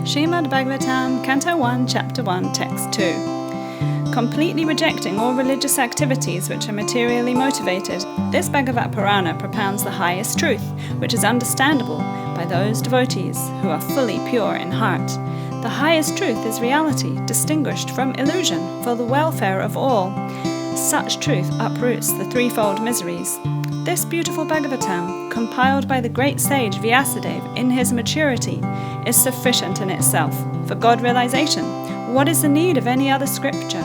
Srimad Bhagavatam, Canto 1, Chapter 1, Text 2. Completely rejecting all religious activities which are materially motivated, this Bhagavad Purana propounds the highest truth, which is understandable by those devotees who are fully pure in heart. The highest truth is reality, distinguished from illusion, for the welfare of all. Such truth uproots the threefold miseries. This beautiful Bhagavatam, compiled by the great sage Vyasadeva in his maturity, is sufficient in itself for God realization. What is the need of any other scripture?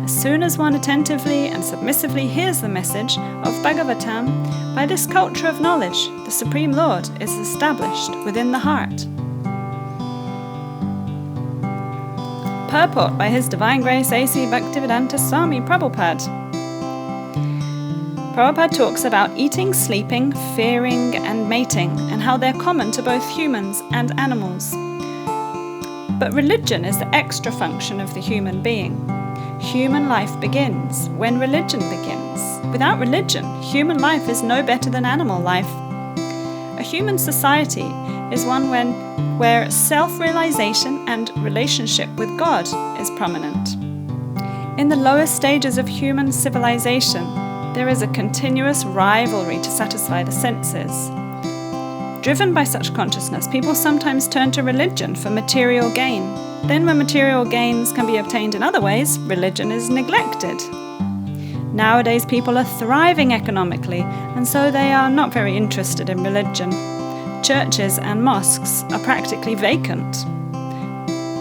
As soon as one attentively and submissively hears the message of Bhagavatam, by this culture of knowledge, the Supreme Lord is established within the heart. Purport by His Divine Grace A.C. Bhaktivedanta Swami Prabhupada. Prabhupada talks about eating, sleeping, fearing, and mating, and how they're common to both humans and animals. But religion is the extra function of the human being. Human life begins when religion begins. Without religion, human life is no better than animal life. A human society is one where self-realization and relationship with God is prominent. In the lowest stages of human civilization, there is a continuous rivalry to satisfy the senses. Driven by such consciousness, people sometimes turn to religion for material gain. Then when material gains can be obtained in other ways, religion is neglected. Nowadays people are thriving economically, and so they are not very interested in religion. Churches and mosques are practically vacant.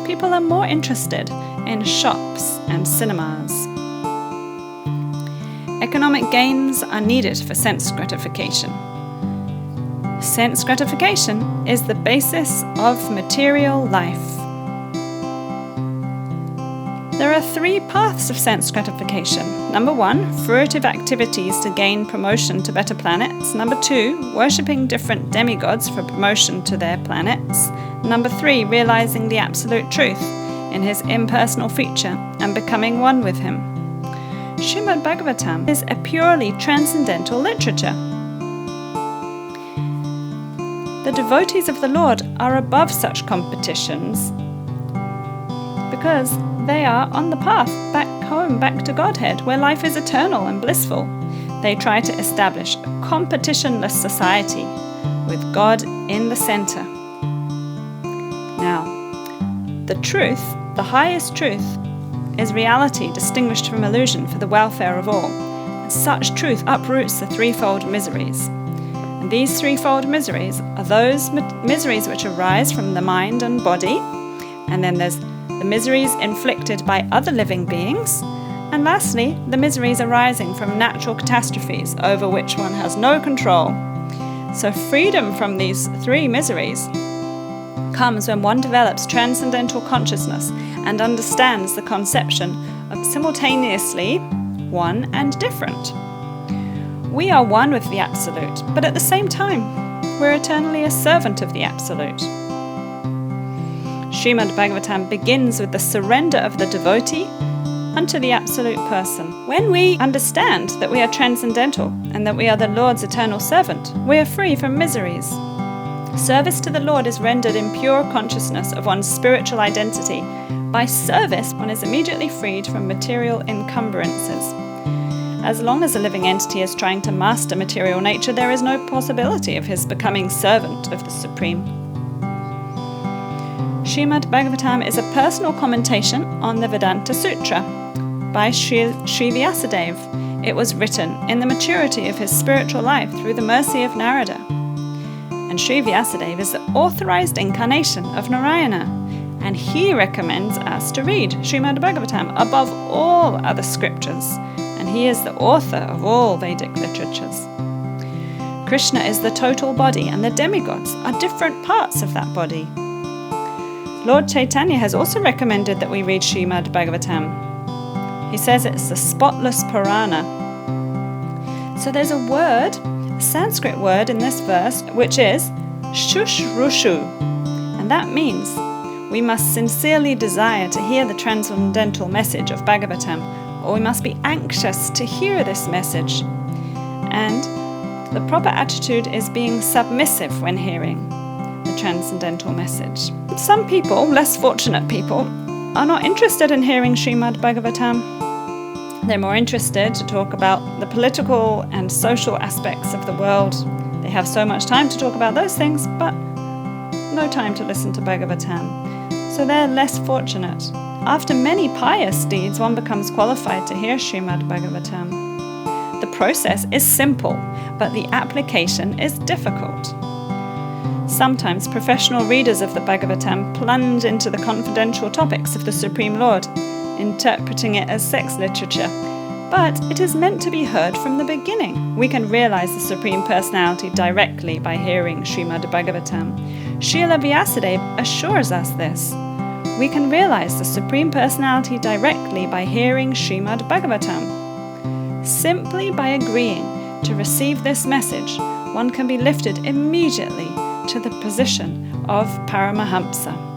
People are more interested in shops and cinemas. Economic gains are needed for sense gratification. Sense gratification is the basis of material life. There are three paths of sense gratification. Number 1, fruitive activities to gain promotion to better planets. Number 2, worshipping different demigods for promotion to their planets. Number 3, realizing the absolute truth in his impersonal feature and becoming one with him. Srimad Bhagavatam is a purely transcendental literature. The devotees of the Lord are above such competitions because they are on the path back home, back to Godhead, where life is eternal and blissful. They try to establish a competitionless society with God in the center. Now, the truth, the highest truth, is reality distinguished from illusion for the welfare of all. And such truth uproots the threefold miseries. And these threefold miseries are those miseries which arise from the mind and body, and then there's the miseries inflicted by other living beings, and lastly, the miseries arising from natural catastrophes over which one has no control. So freedom from these three miseries comes when one develops transcendental consciousness and understands the conception of simultaneously one and different. We are one with the Absolute, but at the same time, we're eternally a servant of the Absolute. Srimad Bhagavatam begins with the surrender of the devotee unto the Absolute Person. When we understand that we are transcendental and that we are the Lord's eternal servant, we are free from miseries. Service to the Lord is rendered in pure consciousness of one's spiritual identity. By service, one is immediately freed from material encumbrances. As long as a living entity is trying to master material nature, there is no possibility of his becoming servant of the Supreme. Srimad Bhagavatam is a personal commentation on the Vedanta Sutra by Sri Vyasadeva. It was written in the maturity of his spiritual life through the mercy of Narada. And Sri Vyasadeva is the authorized incarnation of Narayana, and he recommends us to read Srimad Bhagavatam above all other scriptures, and he is the author of all Vedic literatures. Krishna is the total body, and the demigods are different parts of that body. Lord Chaitanya has also recommended that we read Srimad Bhagavatam. He says it's the spotless Purana. So there's a word, Sanskrit word in this verse, which is shushrushu, and that means we must sincerely desire to hear the transcendental message of Bhagavatam, or we must be anxious to hear this message. And the proper attitude is being submissive when hearing. The transcendental message. Some people, less fortunate people, are not interested in hearing Srimad Bhagavatam. They're more interested to talk about the political and social aspects of the world. They have so much time to talk about those things, but no time to listen to Bhagavatam. So they're less fortunate. After many pious deeds, one becomes qualified to hear Srimad Bhagavatam. The process is simple, but the application is difficult. Sometimes professional readers of the Bhagavatam plunge into the confidential topics of the Supreme Lord, interpreting it as sex literature. But it is meant to be heard from the beginning. We can realize the Supreme Personality directly by hearing Srimad Bhagavatam. Srila Vyasadeva assures us this. We can realize the Supreme Personality directly by hearing Srimad Bhagavatam. Simply by agreeing to receive this message, one can be lifted immediately to the position of Paramahamsa.